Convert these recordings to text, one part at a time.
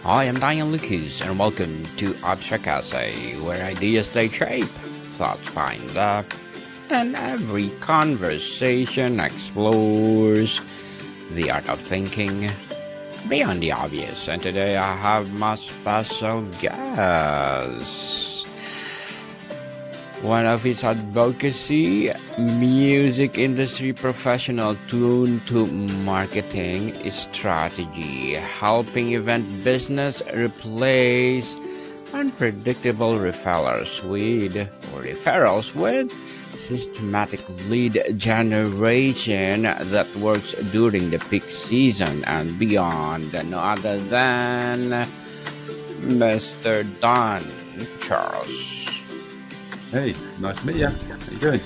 Hi, I'm Daniel Lucas, and welcome to Abstract Essay, where ideas take shape, thoughts find depth, and every conversation explores the art of thinking beyond the obvious. And today I have my special guest. One of his advocacy, music industry professional tuned to marketing strategy, helping event business replace unpredictable referrals with systematic lead generation that works during the peak season and beyond. No other than Mr. Don Charles. Hey, nice to meet you. How you doing?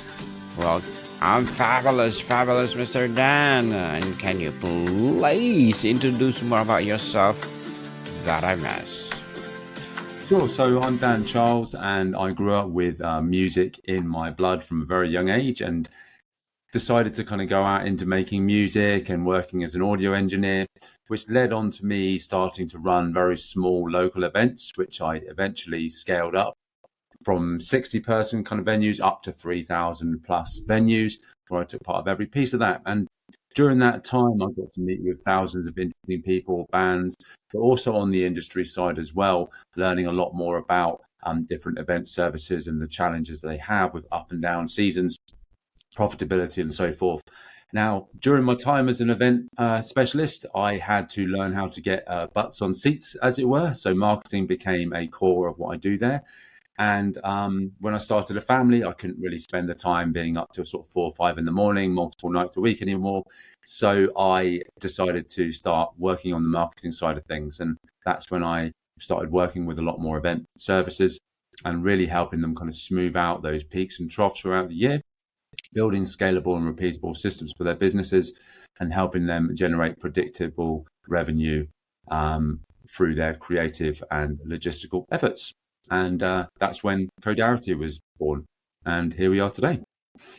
Well, I'm fabulous, Mr. Dan. And can you please introduce more about yourself that I missed? Sure. So I'm Dan Charles, and I grew up with music in my blood from a very young age, and decided to kind of go out into making music and working as an audio engineer, which led on to me starting to run very small local events, which I eventually scaled up from 60-person kind of venues up to 3,000 plus venues, where I took part of every piece of that. And during that time, I got to meet with thousands of interesting people, bands, but also on the industry side as well, learning a lot more about different event services and the challenges they have with up and down seasons, profitability, and so forth. Now, during my time as an event specialist, I had to learn how to get butts on seats, as it were. So marketing became a core of what I do there. And when I started a family, I couldn't really spend the time being up till sort of 4 or 5 in the morning, multiple nights a week anymore. So I decided to start working on the marketing side of things. And that's when I started working with a lot more event services and really helping them kind of smooth out those peaks and troughs throughout the year, building scalable and repeatable systems for their businesses and helping them generate predictable revenue through their creative and logistical efforts. And that's when Codarity was born. And here we are today.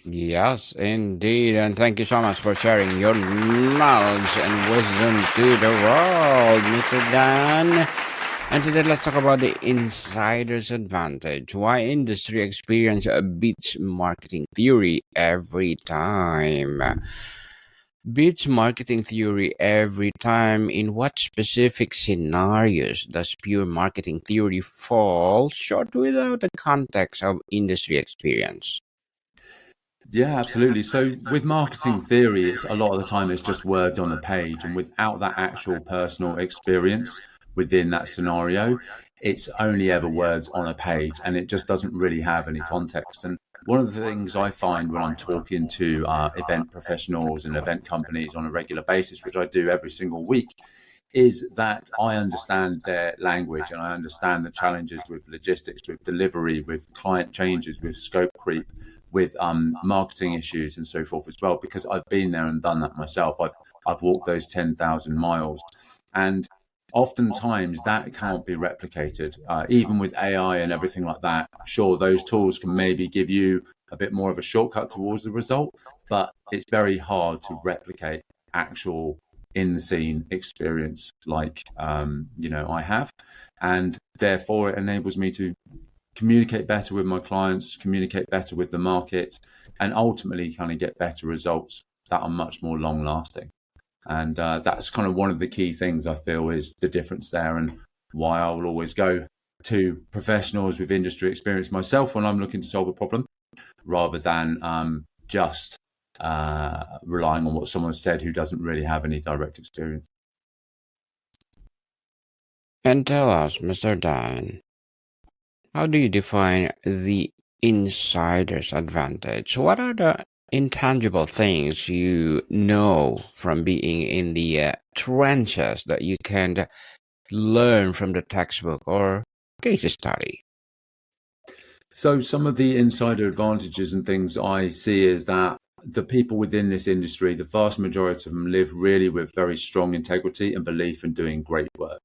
Yes, indeed. And thank you so much for sharing your knowledge and wisdom to the world, Mr. Dan. And today let's talk about the insider's advantage. Why industry experience beats marketing theory every time. Beats marketing theory every time. In what specific scenarios does pure marketing theory fall short without the context of industry experience? Yeah, absolutely. So with marketing theory, it's a lot of the time it's just words on a page, and without that actual personal experience within that scenario, it's only ever words on a page, and it just doesn't really have any context. And one of the things I find when I'm talking to event professionals and event companies on a regular basis, which I do every single week, is that I understand their language and I understand the challenges with logistics, with delivery, with client changes, with scope creep, with marketing issues and so forth as well, because I've been there and done that myself. I've walked those 10,000 miles, and oftentimes that can't be replicated, even with AI and everything like that. Sure, those tools can maybe give you a bit more of a shortcut towards the result, but it's very hard to replicate actual in the scene experience like I have, and therefore it enables me to communicate better with my clients, communicate better with the market, and ultimately kind of get better results that are much more long lasting. And that's kind of one of the key things I feel is the difference there, and why I will always go to professionals with industry experience myself when I'm looking to solve a problem, rather than just relying on what someone said who doesn't really have any direct experience. And tell us, Mr. Dan, how do you define the insider's advantage? What are the intangible things you know from being in the trenches that you can learn from the textbook or case study? So some of the insider advantages and things I see is that the people within this industry, the vast majority of them live really with very strong integrity and belief in doing great work.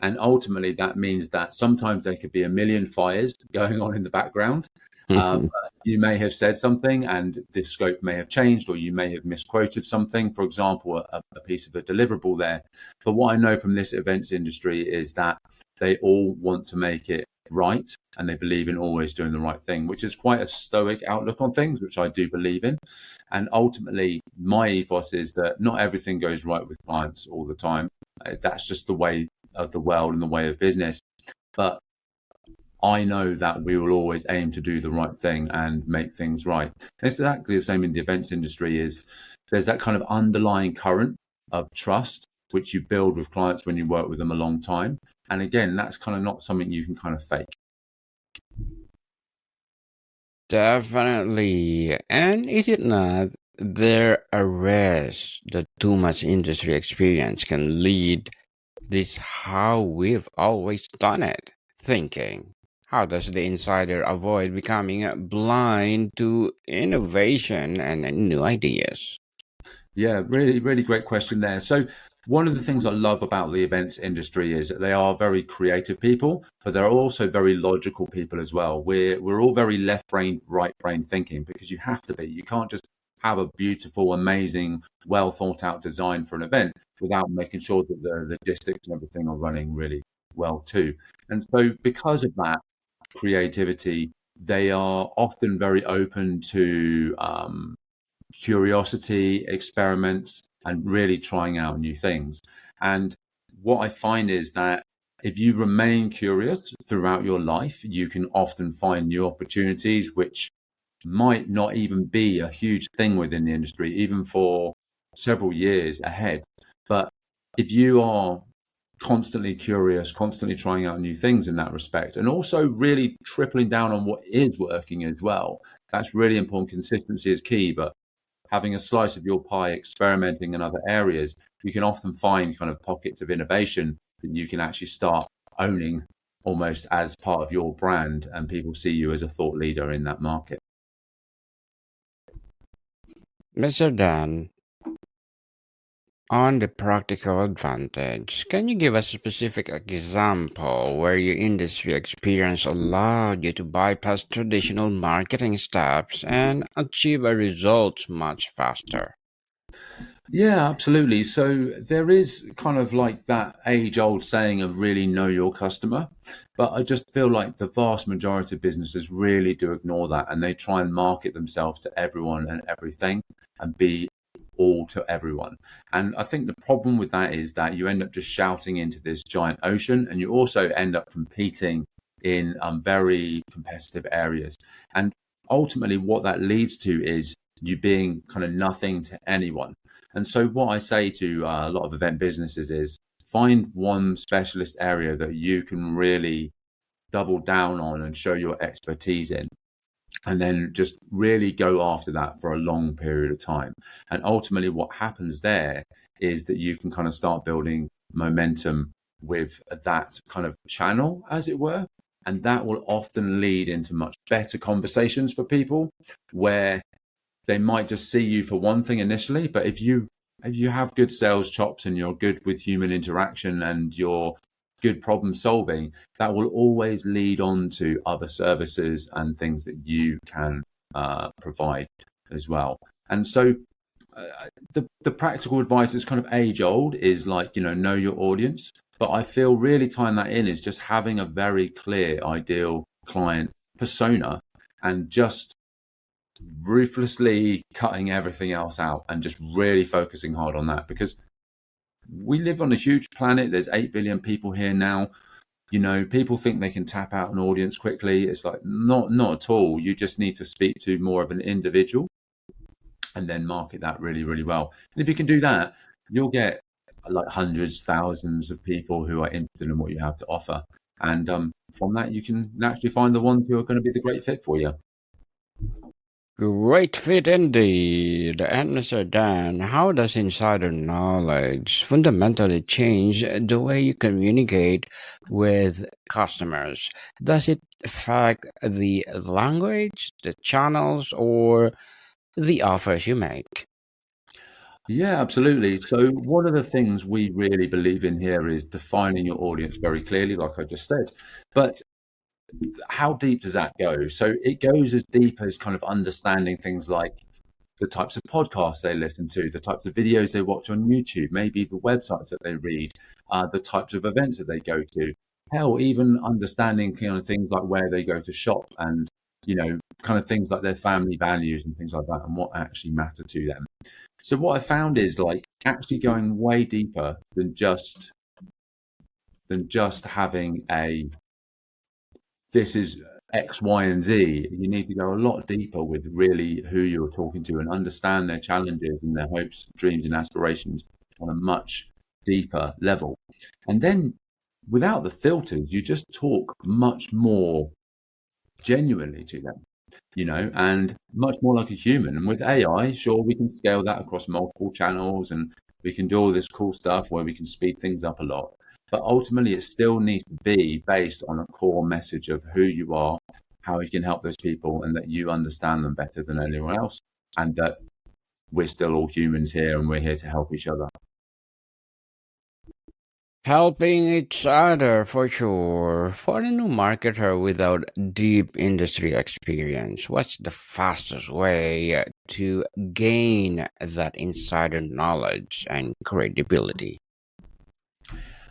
And ultimately that means that sometimes there could be a million fires going on in the background, You may have said something and the scope may have changed, or you may have misquoted something, for example, a piece of a deliverable there. But what I know from this events industry is that they all want to make it right, and they believe in always doing the right thing, which is quite a stoic outlook on things, which I do believe in. And ultimately, my ethos is that not everything goes right with clients all the time. That's just the way of the world and the way of business. But I know that we will always aim to do the right thing and make things right. It's exactly the same in the events industry. Is there's that kind of underlying current of trust which you build with clients when you work with them a long time. And again, that's kind of not something you can kind of fake. Definitely. And is it not there a risk that too much industry experience can lead this how we've always done it? Thinking, how does the insider avoid becoming blind to innovation and new ideas? Yeah, really, really great question there. So, one of the things I love about the events industry is that they are very creative people, but they're also very logical people as well. We're all very left brain, right brain thinking, because you have to be. You can't just have a beautiful, amazing, well thought out design for an event without making sure that the logistics and everything are running really well too. And so, because of that creativity, they are often very open to curiosity, experiments, and really trying out new things. And what I find is that if you remain curious throughout your life, you can often find new opportunities, which might not even be a huge thing within the industry, even for several years ahead. But if you are constantly curious, constantly trying out new things in that respect, and also really tripling down on what is working as well, that's really important. Consistency is key, but having a slice of your pie, experimenting in other areas, you can often find kind of pockets of innovation that you can actually start owning almost as part of your brand, and people see you as a thought leader in that market. Mr. Dan, on the practical advantage, can you give us a specific example where your industry experience allowed you to bypass traditional marketing steps and achieve a results much faster? Yeah, absolutely. So there is kind of like that age old saying of really know your customer. But I just feel like the vast majority of businesses really do ignore that, and they try and market themselves to everyone and everything and be all to everyone. And I think the problem with that is that you end up just shouting into this giant ocean, and you also end up competing in very competitive areas. And ultimately, what that leads to is you being kind of nothing to anyone. And so, what I say to a lot of event businesses is find one specialist area that you can really double down on and show your expertise in, and then just really go after that for a long period of time. And ultimately, what happens there is that you can kind of start building momentum with that kind of channel, as it were. And that will often lead into much better conversations for people where they might just see you for one thing initially, but if you have good sales chops and you're good with human interaction and you're good problem solving, that will always lead on to other services and things that you can provide as well. And so the practical advice is kind of age old, is like, know your audience. But I feel really tying that in is just having a very clear ideal client persona and just ruthlessly cutting everything else out and just really focusing hard on that, because we live on a huge planet. There's 8 billion people here now. People think they can tap out an audience quickly. It's like not at all. You just need to speak to more of an individual and then market that really, really well. And if you can do that, you'll get like hundreds, thousands of people who are interested in what you have to offer. And from that, you can naturally find the ones who are going to be the great fit for you. Great fit indeed. And Mr. Dan, how does insider knowledge fundamentally change the way you communicate with customers? Does it affect the language, the channels, or the offers you make? Yeah, absolutely. So one of the things we really believe in here is defining your audience very clearly, like I just said. But how deep does that go? So it goes as deep as kind of understanding things like the types of podcasts they listen to, the types of videos they watch on YouTube, maybe the websites that they read, the types of events that they go to. Hell, even understanding kind of things like where they go to shop and, kind of things like their family values and things like that and what actually matter to them. So what I found is like actually going way deeper than just having a this is X, Y, and Z. You need to go a lot deeper with really who you're talking to and understand their challenges and their hopes, dreams, and aspirations on a much deeper level. And then without the filters, you just talk much more genuinely to them, and much more like a human. And with AI, sure, we can scale that across multiple channels and we can do all this cool stuff where we can speed things up a lot. But ultimately, it still needs to be based on a core message of who you are, how you can help those people, and that you understand them better than anyone else, and that we're still all humans here and we're here to help each other. Helping each other for sure. For a new marketer without deep industry experience, what's the fastest way to gain that insider knowledge and credibility?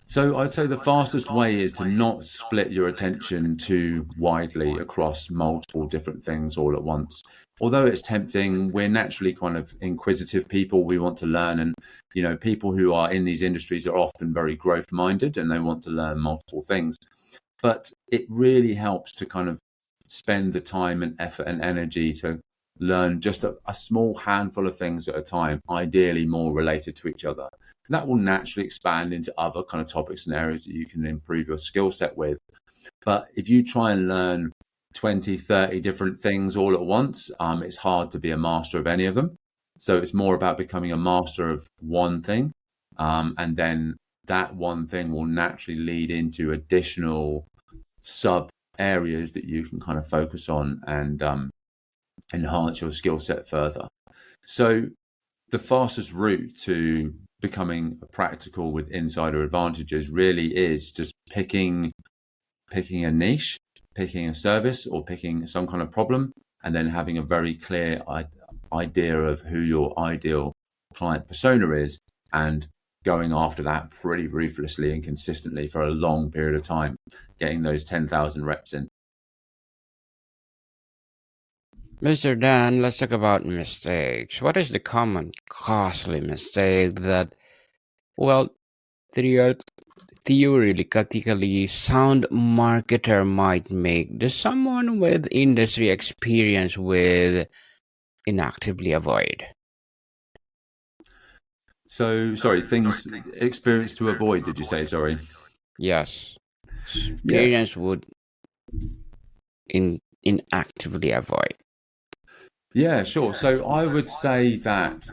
So I'd say the fastest way is to not split your attention too widely across multiple different things all at once. Although it's tempting, we're naturally kind of inquisitive people. We want to learn, and people who are in these industries are often very growth minded and they want to learn multiple things. But it really helps to kind of spend the time and effort and energy to learn just a small handful of things at a time, ideally more related to each other. And that will naturally expand into other kind of topics and areas that you can improve your skill set with. But if you try and learn 20, 30 different things all at once, it's hard to be a master of any of them. So it's more about becoming a master of one thing. And then that one thing will naturally lead into additional sub areas that you can kind of focus on and enhance your skill set further. So the fastest route to becoming practical with insider advantages really is just picking a niche, picking a service, or picking some kind of problem, and then having a very clear idea of who your ideal client persona is, and going after that pretty ruthlessly and consistently for a long period of time, getting those 10,000 reps in. Mr. Dan, let's talk about mistakes. What is the common costly mistake that, well, theoretically sound marketer might make? Does someone with industry experience with inactively avoid? So, sorry, things experience to avoid, did you say? Sorry. Yes, Yeah. experience would inactively avoid. Yeah, sure. So I would say that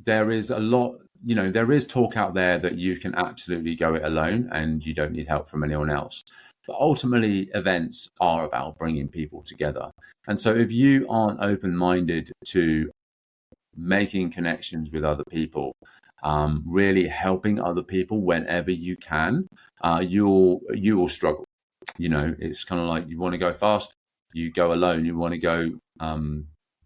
there is a lot, there is talk out there that you can absolutely go it alone and you don't need help from anyone else. But ultimately, events are about bringing people together. And so if you aren't open-minded to making connections with other people, really helping other people whenever you can, you will struggle. It's kind of like you want to go fast, you go alone. You want to go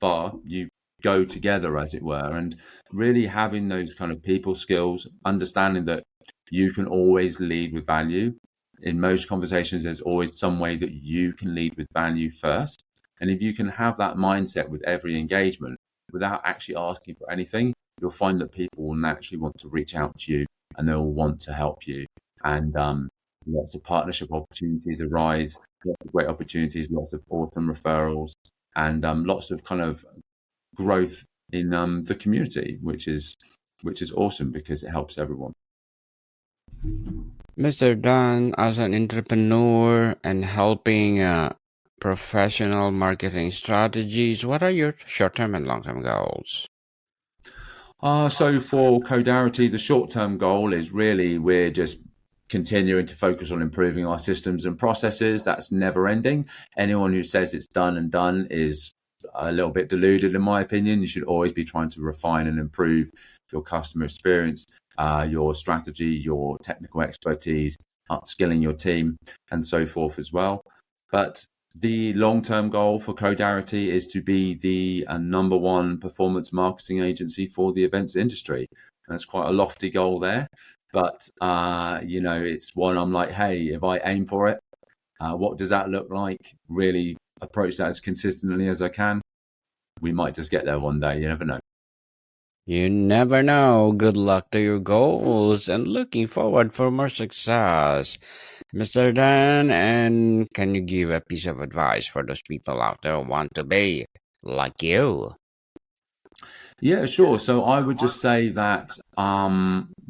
far, you go together, as it were. And really having those kind of people skills, understanding that you can always lead with value. In most conversations, there's always some way that you can lead with value first. And if you can have that mindset with every engagement without actually asking for anything, you'll find that people will naturally want to reach out to you and they'll want to help you. And lots of partnership opportunities arise, lots of great opportunities, lots of awesome referrals, and lots of kind of growth in the community, which is awesome because it helps everyone. Mr. Dan, as an entrepreneur and helping professional marketing strategies, what are your short-term and long-term goals? So for Codarity, the short-term goal is really we're just continuing to focus on improving our systems and processes. That's never ending. Anyone who says it's done and done is a little bit deluded, in my opinion. You should always be trying to refine and improve your customer experience, your strategy, your technical expertise, upskilling your team, and so forth as well. But the long-term goal for Codarity is to be the number one performance marketing agency for the events industry. And that's quite a lofty goal there. But, it's one I'm like, hey, if I aim for it, what does that look like? Really approach that as consistently as I can. We might just get there one day. You never know. You never know. Good luck to your goals and looking forward for more success. Mr. Dan, and can you give a piece of advice for those people out there who want to be like you? Yeah, sure. So I would just say that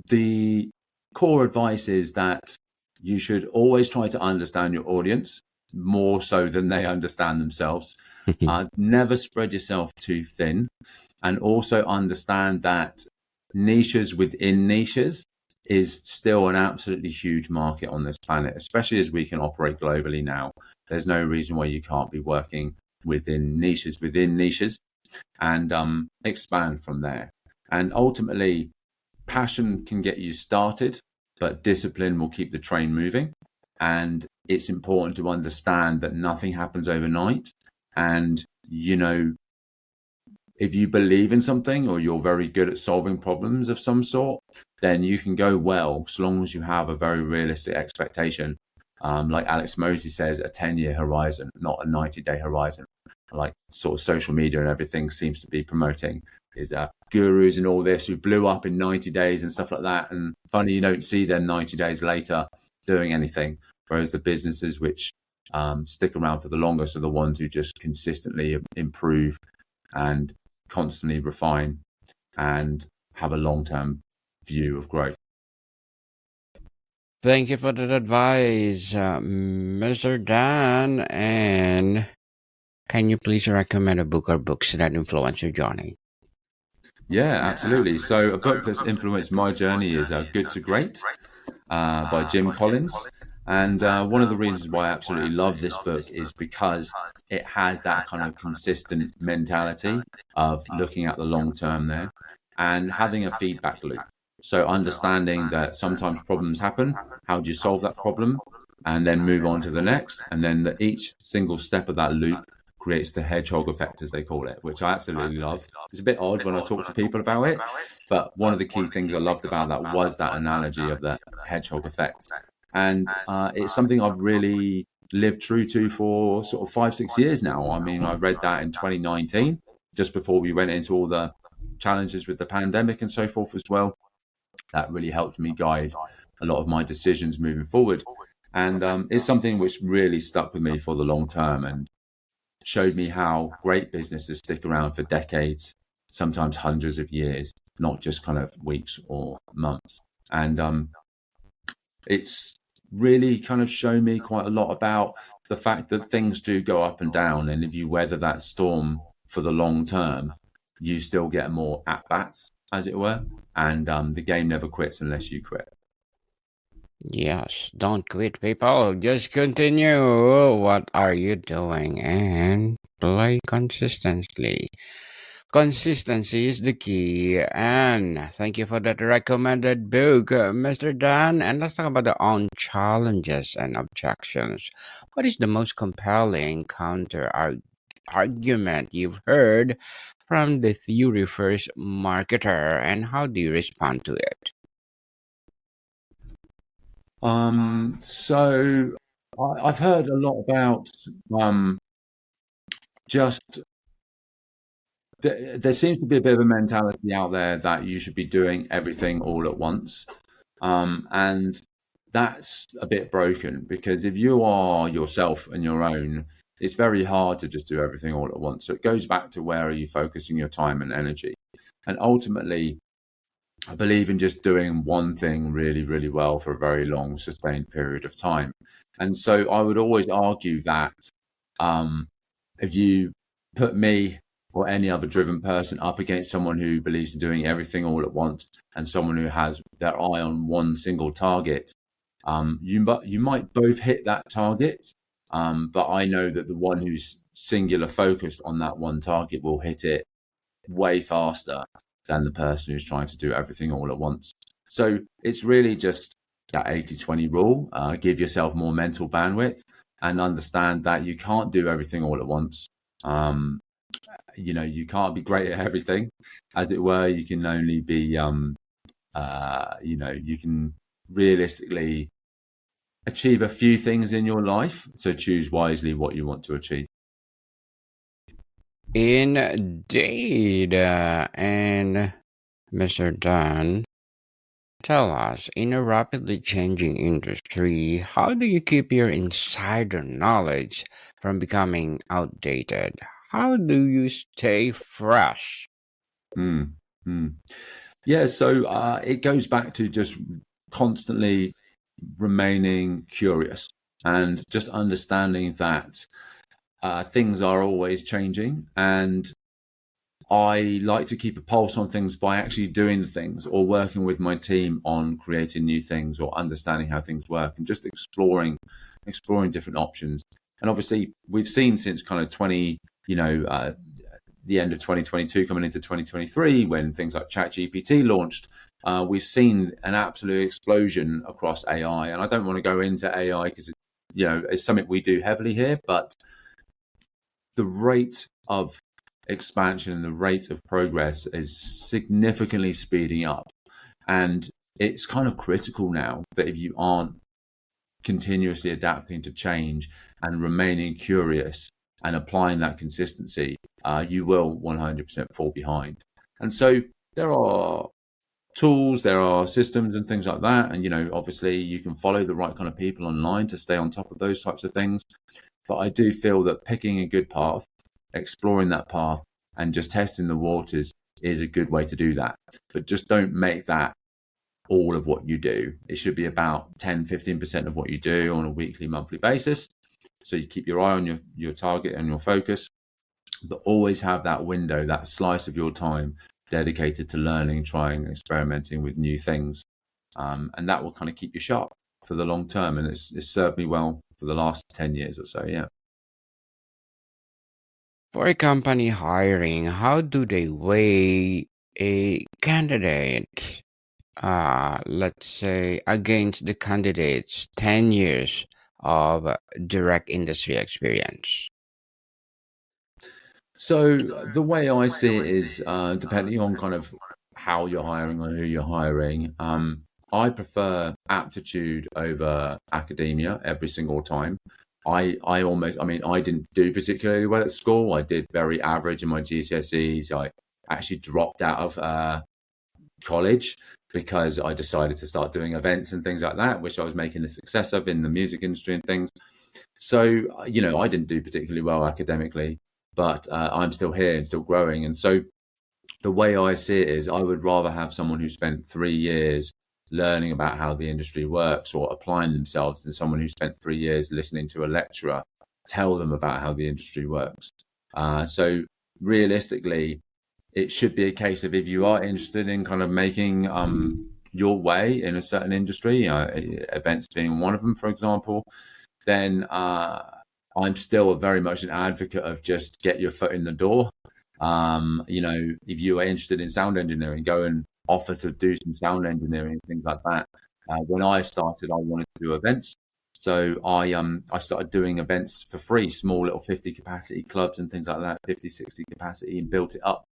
the core advice is that you should always try to understand your audience more so than they understand themselves. Never spread yourself too thin, and also understand that niches within niches is still an absolutely huge market on this planet, especially as we can operate globally now. There's no reason why you can't be working within niches and expand from there. And ultimately, passion can get you started, but discipline will keep the train moving. And it's important to understand that nothing happens overnight. And, if you believe in something or you're very good at solving problems of some sort, then you can go well, so long as you have a very realistic expectation. Like Alex Mosey says, a 10-year horizon, not a 90-day horizon. Like sort of social media and everything seems to be promoting is gurus and all this who blew up in 90 days and stuff like that. And funny, you don't see them 90 days later doing anything. Whereas the businesses which stick around for the longest are the ones who just consistently improve and constantly refine and have a long-term view of growth. Thank you for that advice, Mr. Dan. And can you please recommend a book or books that influence your journey? Yeah, absolutely. So a book that's influenced my journey is Good to Great by Jim Collins. And one of the reasons why I absolutely love this book is because it has that kind of consistent mentality of looking at the long term there and having a feedback loop. So understanding that sometimes problems happen, how do you solve that problem, and then move on to the next, and then each single step of that loop creates the hedgehog effect, as they call it, which I absolutely love. It's a bit odd when I talk to people about it, but one of the key things I loved about that was that analogy of the hedgehog effect. And it's something I've really lived true to for sort of 5-6 years now. I mean, I read that in 2019, just before we went into all the challenges with the pandemic and so forth as well. That really helped me guide a lot of my decisions moving forward. And it's something which really stuck with me for the long term and showed me how great businesses stick around for decades, sometimes hundreds of years, not just kind of weeks or months. And it's really kind of shown me quite a lot about the fact that things do go up and down. And if you weather that storm for the long term, you still get more at-bats, as it were. And the game never quits unless you quit. Yes, don't quit, people. Just continue. What are you doing? And play consistently. Consistency is the key. And thank you for that recommended book, Mr. Dan. And let's talk about the own challenges and objections. What is the most compelling argument you've heard from the theory first marketer, and how do you respond to it? So I've heard a lot about just there seems to be a bit of a mentality out there that you should be doing everything all at once. And that's a bit broken, because if you are yourself and your own, it's very hard to just do everything all at once. So it goes back to, where are you focusing your time and energy? And ultimately, I believe in just doing one thing really, really well for a very long, sustained period of time. And so I would always argue that if you put me or any other driven person up against someone who believes in doing everything all at once and someone who has their eye on one single target, you might both hit that target, but I know that the one who's singular focused on that one target will hit it way faster than the person who's trying to do everything all at once. So it's really just that 80-20 rule. Give yourself more mental bandwidth and understand that you can't do everything all at once. You can't be great at everything, as it were. You can only be, you can realistically achieve a few things in your life. So choose wisely what you want to achieve. Indeed. And Mr. Dan, tell us, in a rapidly changing industry, how do you keep your insider knowledge from becoming outdated? How do you stay fresh? Mm, mm. Yeah, so it goes back to just constantly remaining curious and just understanding that things are always changing. And I like to keep a pulse on things by actually doing things or working with my team on creating new things or understanding how things work and just exploring different options. And obviously, we've seen since kind of the end of 2022 coming into 2023, when things like ChatGPT launched, we've seen an absolute explosion across AI. And I don't want to go into AI because it's something we do heavily here, but the rate of expansion and the rate of progress is significantly speeding up. And it's kind of critical now that if you aren't continuously adapting to change and remaining curious and applying that consistency, you will 100% fall behind. And so there are tools, there are systems and things like that. And, obviously you can follow the right kind of people online to stay on top of those types of things. But I do feel that picking a good path, exploring that path, and just testing the waters is a good way to do that. But just don't make that all of what you do. It should be about 10-15% of what you do on a weekly, monthly basis. So you keep your eye on your target and your focus, but always have that window, that slice of your time dedicated to learning, trying, experimenting with new things. And that will kind of keep you sharp for the long term. And it's served me well for the last 10 years or so. Yeah. For a company hiring, how do they weigh a candidate, let's say, against the candidate's 10 years of direct industry experience? So the way I see it is, depending on kind of how you're hiring or who you're hiring, I prefer aptitude over academia every single time. I didn't do particularly well at school. I did very average in my GCSEs. I actually dropped out of college because I decided to start doing events and things like that, which I was making a success of in the music industry and things. So, I didn't do particularly well academically, but I'm still here and still growing. And so the way I see it is I would rather have someone who spent 3 years learning about how the industry works or applying themselves than someone who spent 3 years listening to a lecturer tell them about how the industry works. So realistically, it should be a case of if you are interested in kind of making your way in a certain industry, events being one of them, for example, then I'm still very much an advocate of just get your foot in the door. If you are interested in sound engineering, go and offer to do some sound engineering, things like that. When I started, I wanted to do events. So I started doing events for free, small little 50 capacity clubs and things like that, 50, 60 capacity, and built it up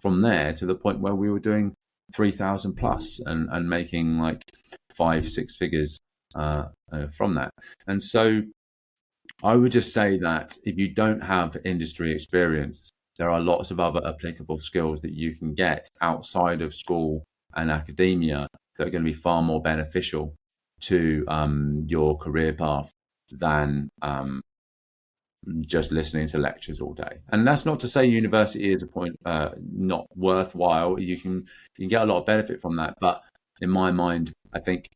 from there to the point where we were doing 3,000 plus and making like 5-6 figures from that. And so I would just say that if you don't have industry experience, there are lots of other applicable skills that you can get outside of school and academia that are going to be far more beneficial to your career path than just listening to lectures all day. And that's not to say university is a point not worthwhile. You can get a lot of benefit from that, but in my mind, I think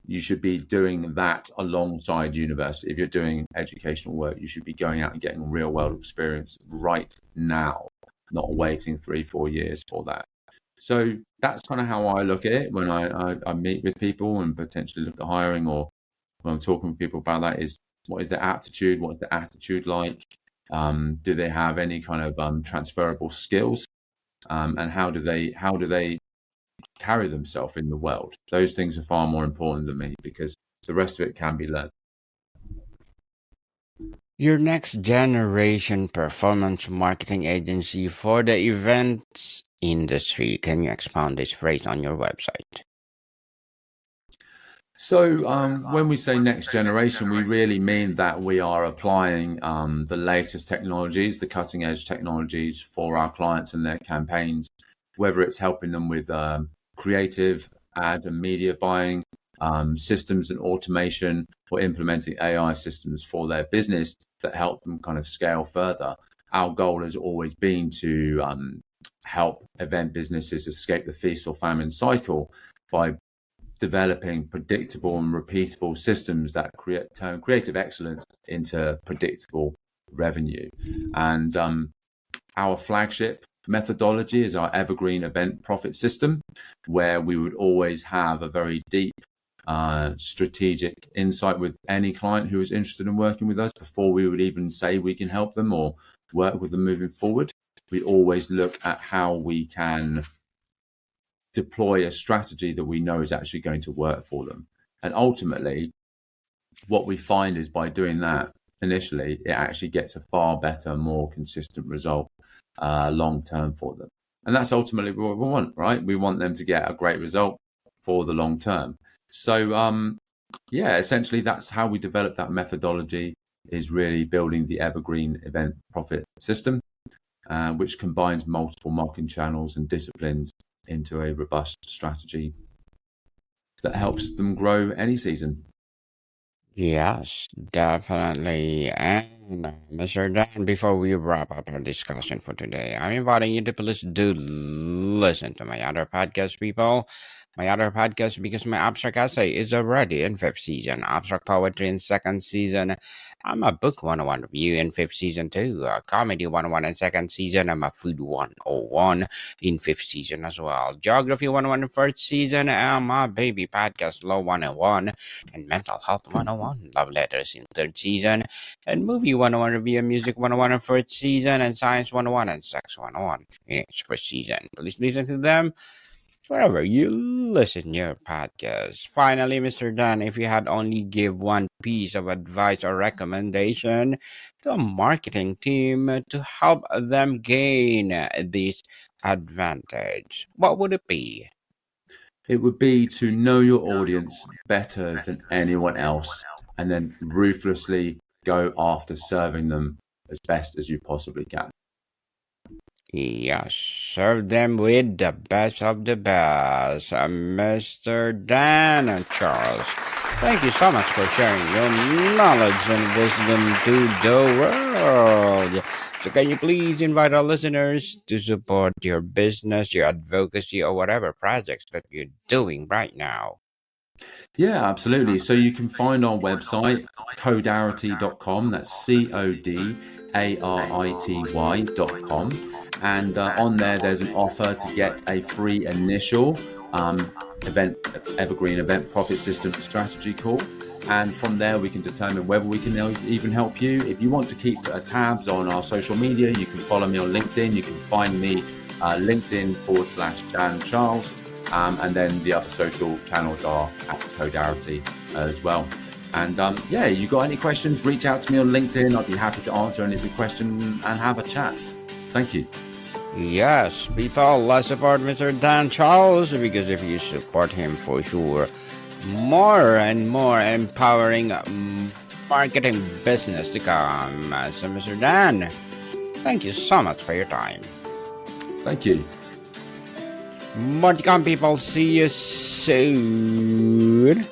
you should be doing that alongside university. If you're doing educational work, you should be going out and getting real world experience right now, not waiting 3-4 years for that. So that's kind of how I look at it when I meet with people and potentially look at hiring, or when I'm talking with people about that, is what is their aptitude? What is their attitude like? Do they have any kind of transferable skills? And how do they carry themselves in the world? Those things are far more important than me because the rest of it can be learned. Your next generation performance marketing agency for the events industry. Can you expound this phrase on your website? So, when we say next generation, we really mean that we are applying the latest technologies, the cutting edge technologies for our clients and their campaigns, whether it's helping them with creative ad and media buying, systems and automation, or implementing AI systems for their business that help them kind of scale further. Our goal has always been to help event businesses escape the feast or famine cycle by developing predictable and repeatable systems that turn creative excellence into predictable revenue. And our flagship methodology is our Evergreen Event Profit System, where we would always have a very deep strategic insight with any client who is interested in working with us before we would even say we can help them or work with them moving forward. We always look at how we can deploy a strategy that we know is actually going to work for them. And ultimately, what we find is by doing that initially, it actually gets a far better, more consistent result long term for them. And that's ultimately what we want, right? We want them to get a great result for the long term. So, yeah, essentially, that's how we develop that methodology, is really building the Evergreen Event Profit System, which combines multiple marketing channels and disciplines into a robust strategy that helps them grow any season. Yes, definitely. And Mr. Dan, before we wrap up our discussion for today, I'm inviting you to please do listen to my other podcast, people. My other podcast, because my abstract essay is already in fifth season, abstract poetry in second season. I'm a book 101 review in fifth season too, a comedy 101 in second season. I'm a food 101 in fifth season as well. Geography 101 in first season. I'm a baby podcast law 101 and Mental Health 101, Love Letters in third season, and Movie 101 Review and Music 101 in fourth season, and Science 101 and Sex 101 in its first season. Please listen to them wherever you listen your podcast. Finally, Mr. Dan, if you had only give one piece of advice or recommendation to a marketing team to help them gain this advantage, what would it be? It would be to know your audience better than anyone else and then ruthlessly go after serving them as best as you possibly can. Yes, serve them with the best of the best, Mr. Dan and Charles. Thank you so much for sharing your knowledge and wisdom to the world. So, can you please invite our listeners to support your business, your advocacy, or whatever projects that you're doing right now? Yeah, absolutely. So you can find our website, codarity.com. That's CODARITY.com. And on there, there's an offer to get a free initial event Evergreen Event Profit System strategy call. And from there, we can determine whether we can even help you. If you want to keep tabs on our social media, you can follow me on LinkedIn. You can find me LinkedIn/Dan Charles. And then the other social channels are at Codarity as well. And yeah, you got any questions, reach out to me on LinkedIn. I'd be happy to answer any of your questions and have a chat. Thank you. Yes, people, let's support Mr. Dan Charles because if you support him for sure, more and more empowering marketing business to come. So, Mr. Dan, thank you so much for your time. Thank you. More to come, people. See you soon.